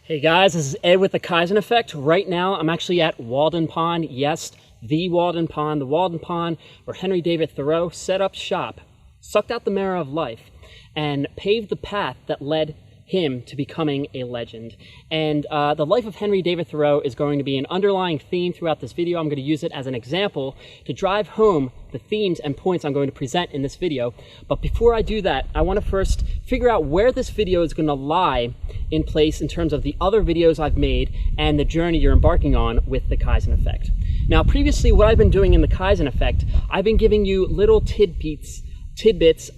Hey guys, this is Ed with the Kaizen Effect. Right now, I'm actually at Walden Pond. Yes, the Walden Pond where Henry David Thoreau set up shop, sucked out the marrow of life, and paved the path that led him to becoming a legend. And the life of Henry David Thoreau is going to be an underlying theme throughout this video. I'm going to use it as an example to drive home the themes and points I'm going to present in this video. But before I do that, I want to first figure out where this video is going to lie in place in terms of the other videos I've made and the journey you're embarking on with the Kaizen Effect. Now, previously, what I've been doing in the Kaizen Effect, I've been giving you little tidbits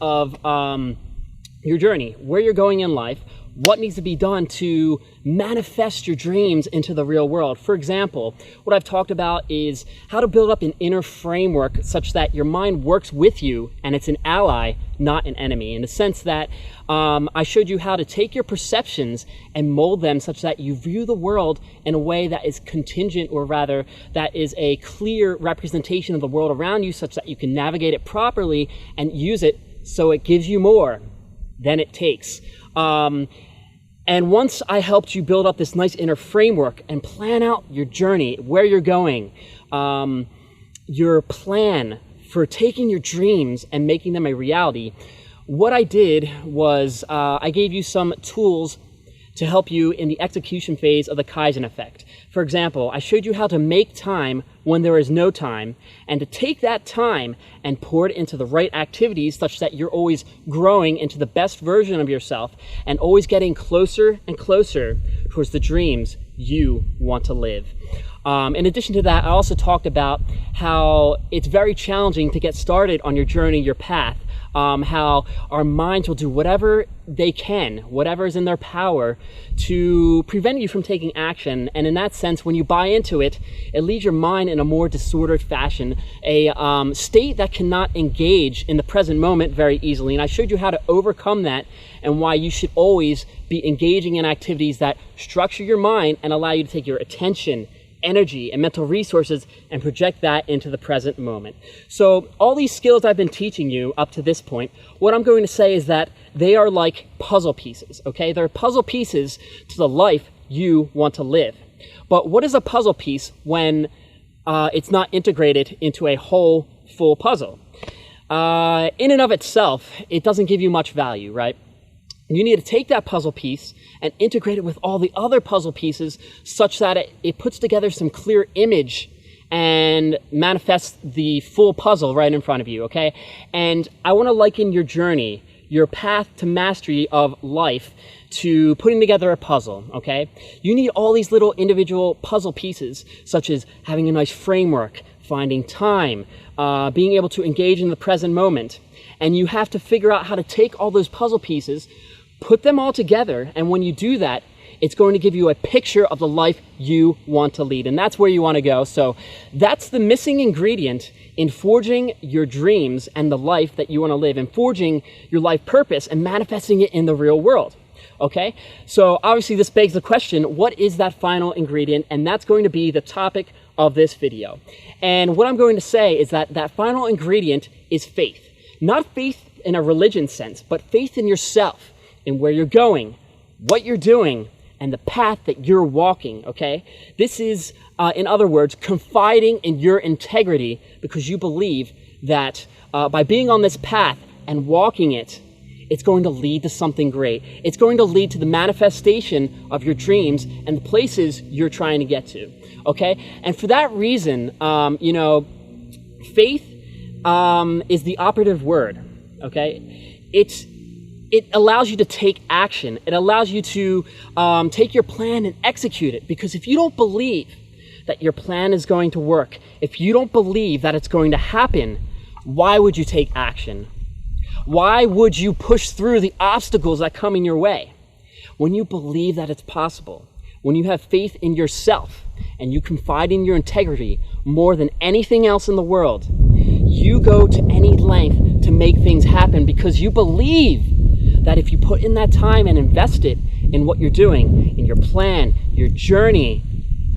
of your journey, where you're going in life, what needs to be done to manifest your dreams into the real world. For example, what I've talked about is how to build up an inner framework such that your mind works with you and it's an ally, not an enemy. In the sense that I showed you how to take your perceptions and mold them such that you view the world in a way that is contingent, or rather that is a clear representation of the world around you, such that you can navigate it properly and use it so it gives you more than it takes. And once I helped you build up this nice inner framework and plan out your journey, where you're going, your plan for taking your dreams and making them a reality, what I did was I gave you some tools to help you in the execution phase of the Kaizen Effect. For example, I showed you how to make time when there is no time, and to take that time and pour it into the right activities such that you're always growing into the best version of yourself and always getting closer and closer towards the dreams you want to live. In addition to that, I also talked about how it's very challenging to get started on your journey, your path. How our minds will do whatever they can, whatever is in their power, to prevent you from taking action. And in that sense, when you buy into it, it leaves your mind in a more disordered fashion, a state that cannot engage in the present moment very easily. And I showed you how to overcome that and why you should always be engaging in activities that structure your mind and allow you to take your attention, energy, and mental resources and project that into the present moment. So all these skills I've been teaching you up to this point, what I'm going to say is that they are like puzzle pieces, okay? They're puzzle pieces to the life you want to live. But what is a puzzle piece when it's not integrated into a whole, full puzzle? In and of itself, it doesn't give you much value, right? You need to take that puzzle piece and integrate it with all the other puzzle pieces such that it puts together some clear image and manifests the full puzzle right in front of you, okay? And I want to liken your journey, your path to mastery of life, to putting together a puzzle, okay? You need all these little individual puzzle pieces, such as having a nice framework, finding time, being able to engage in the present moment. And you have to figure out how to take all those puzzle pieces, put them all together, and when you do that, it's going to give you a picture of the life you want to lead, and that's where you want to go. So that's the missing ingredient in forging your dreams and the life that you want to live, and forging your life purpose and manifesting it in the real world. Okay? So obviously this begs the question, what is that final ingredient? And that's going to be the topic of this video. And what I'm going to say is that that final ingredient is faith. Not faith in a religion sense, but faith in yourself, in where you're going, what you're doing, and the path that you're walking, okay? This is, in other words, confiding in your integrity, because you believe that by being on this path and walking it, it's going to lead to something great. It's going to lead to the manifestation of your dreams and the places you're trying to get to, okay? And for that reason, faith is the operative word, okay? It allows you to take action. It allows you to take your plan and execute it. Because if you don't believe that your plan is going to work, if you don't believe that it's going to happen, why would you take action? Why would you push through the obstacles that come in your way? When you believe that it's possible, when you have faith in yourself and you confide in your integrity more than anything else in the world, you go to any length to make things happen, because you believe that if you put in that time and invest it in what you're doing, in your plan, your journey,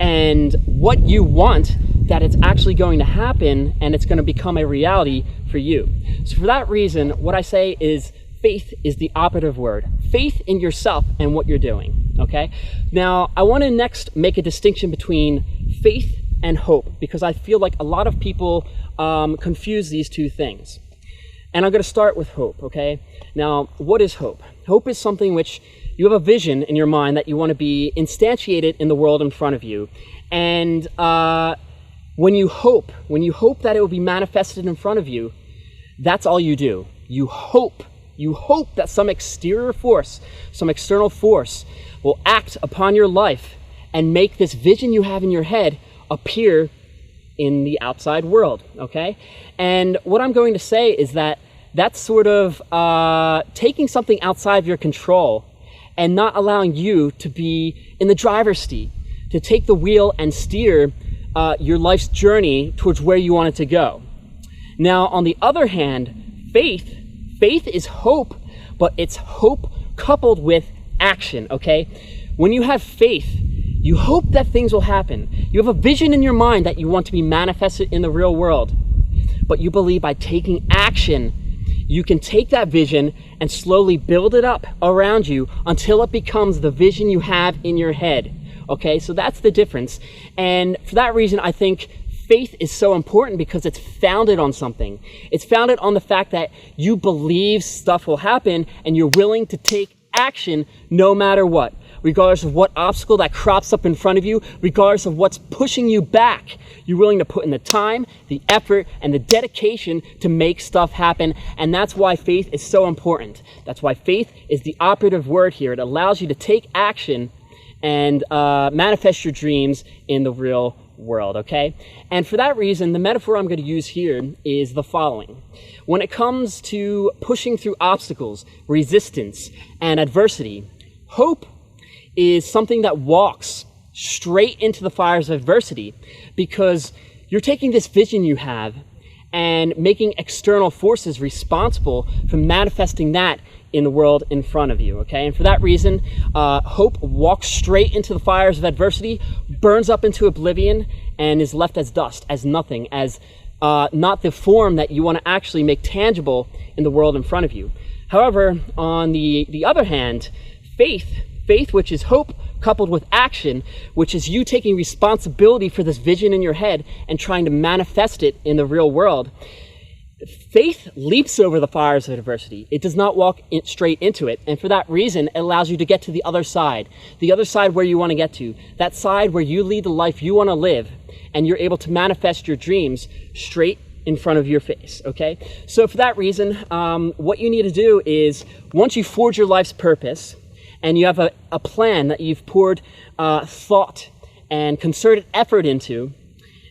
and what you want, that it's actually going to happen and it's going to become a reality for you. So for that reason, what I say is faith is the operative word. Faith in yourself and what you're doing, okay? Now, I want to next make a distinction between faith and hope, because I feel like a lot of people confuse these two things. And I'm going to start with hope, okay? Now, what is hope? Hope is something which you have a vision in your mind that you want to be instantiated in the world in front of you. And when you hope that it will be manifested in front of you, that's all you do. You hope that some exterior force, some external force will act upon your life and make this vision you have in your head appear in the outside world, okay? And what I'm going to say is that that's sort of taking something outside of your control and not allowing you to be in the driver's seat, to take the wheel and steer your life's journey towards where you want it to go. Now, on the other hand, faith is hope, but it's hope coupled with action, okay? When you have faith, you hope that things will happen. You have a vision in your mind that you want to be manifested in the real world, but you believe by taking action, you can take that vision and slowly build it up around you until it becomes the vision you have in your head, okay? So that's the difference. And for that reason, I think faith is so important because it's founded on something. It's founded on the fact that you believe stuff will happen and you're willing to take action no matter what, regardless of what obstacle that crops up in front of you, regardless of what's pushing you back. You're willing to put in the time, the effort, and the dedication to make stuff happen. And that's why faith is so important. That's why faith is the operative word here. It allows you to take action and manifest your dreams in the real world, okay? And for that reason, the metaphor I'm going to use here is the following. When it comes to pushing through obstacles, resistance, and adversity, hope is something that walks straight into the fires of adversity, because you're taking this vision you have and making external forces responsible for manifesting that in the world in front of you, okay? And for that reason, hope walks straight into the fires of adversity, burns up into oblivion, and is left as dust, as nothing, as not the form that you want to actually make tangible in the world in front of you. However, on the other hand, faith, which is hope coupled with action, which is you taking responsibility for this vision in your head and trying to manifest it in the real world. Faith leaps over the fires of adversity. It does not walk straight into it. And for that reason, it allows you to get to the other side where you want to get to, that side where you lead the life you want to live, and you're able to manifest your dreams straight in front of your face, okay? So for that reason, what you need to do is, once you forge your life's purpose, and you have a plan that you've poured thought and concerted effort into,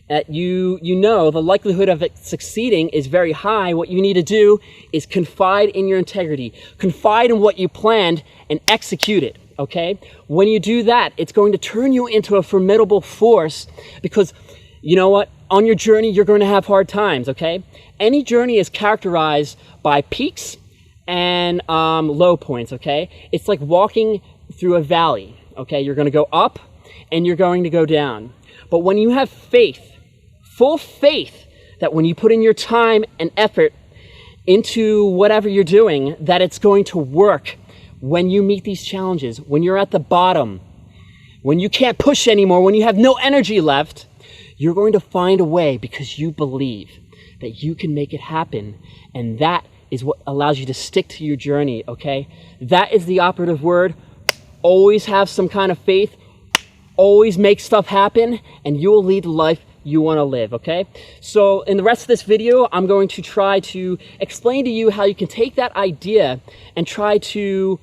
that you know the likelihood of it succeeding is very high, what you need to do is confide in your integrity. Confide in what you planned and execute it, okay? When you do that, it's going to turn you into a formidable force, because you know what? On your journey, you're going to have hard times, okay? Any journey is characterized by peaks and low points, okay? It's like walking through a valley, okay? You're going to go up and you're going to go down. But when you have faith, full faith, that when you put in your time and effort into whatever you're doing, that it's going to work when you meet these challenges, when you're at the bottom, when you can't push anymore, when you have no energy left, you're going to find a way because you believe that you can make it happen. And that is what allows you to stick to your journey, okay? That is the operative word. Always have some kind of faith. Always make stuff happen, and you will lead the life you want to live, okay? So in the rest of this video, I'm going to try to explain to you how you can take that idea and try to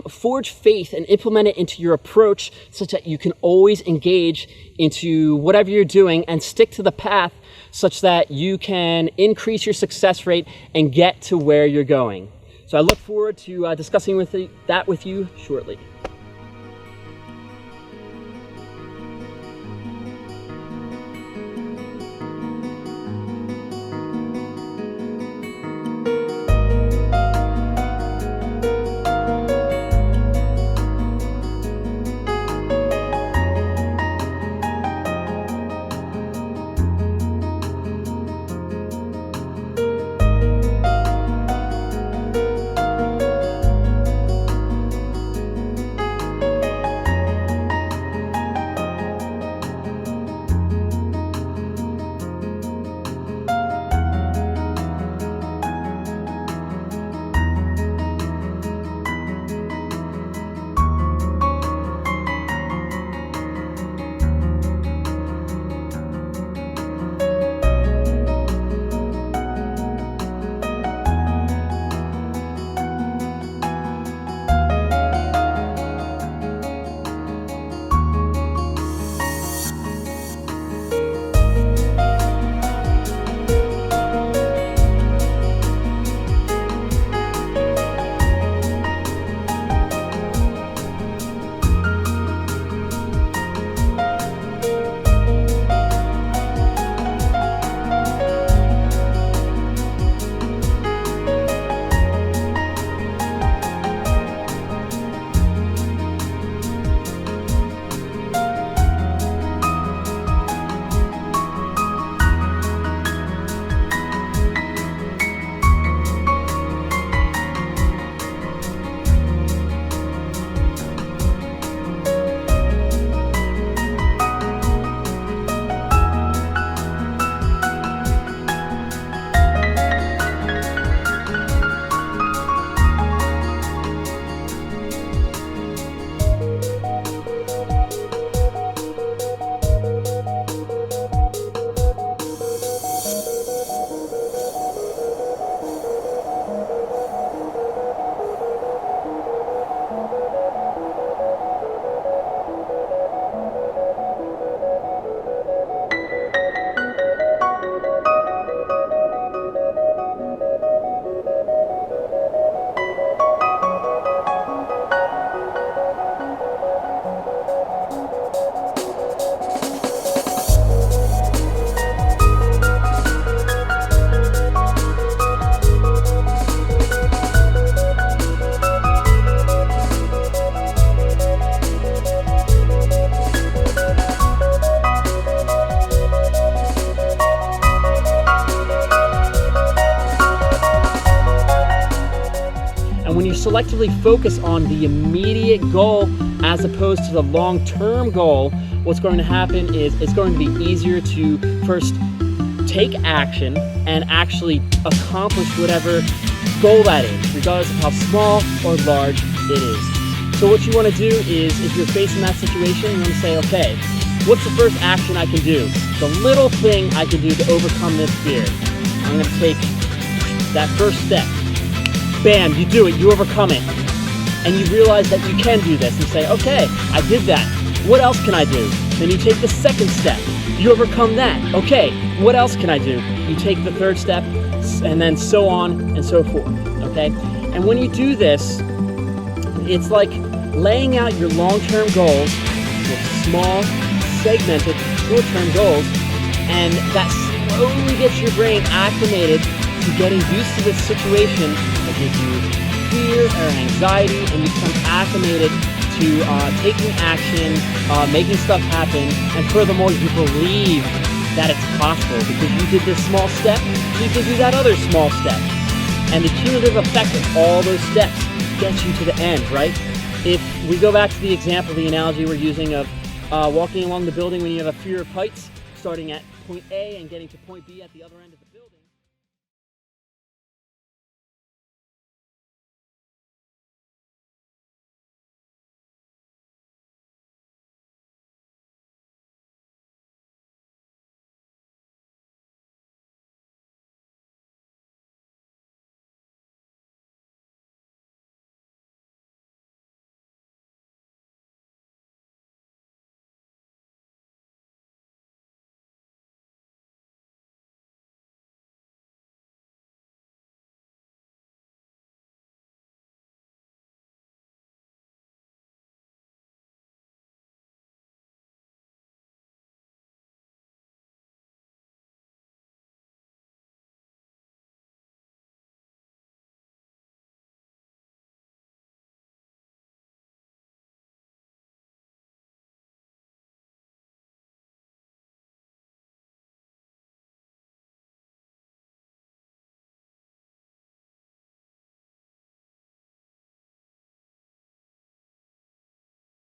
forge faith and implement it into your approach such that you can always engage into whatever you're doing and stick to the path such that you can increase your success rate and get to where you're going. So I look forward to discussing that with you shortly. selectively focus on the immediate goal as opposed to the long-term goal, what's going to happen is it's going to be easier to first take action and actually accomplish whatever goal that is, regardless of how small or large it is. So what you want to do is, if you're facing that situation, you want to say, okay, what's the first action I can do? The little thing I can do to overcome this fear. I'm going to take that first step. Bam, you do it, you overcome it. And you realize that you can do this and say, okay, I did that. What else can I do? Then you take the second step. You overcome that. Okay, what else can I do? You take the third step, and then so on and so forth, okay? And when you do this, it's like laying out your long-term goals with small, segmented, short-term goals, and that slowly gets your brain acclimated to getting used to this situation that gives you fear or anxiety, and you become acclimated to taking action, making stuff happen, and furthermore, you believe that it's possible because you did this small step, so you can do that other small step. And the cumulative effect of all those steps gets you to the end, right? If we go back to the example, the analogy we're using of walking along the building when you have a fear of heights, starting at point A and getting to point B at the other end of the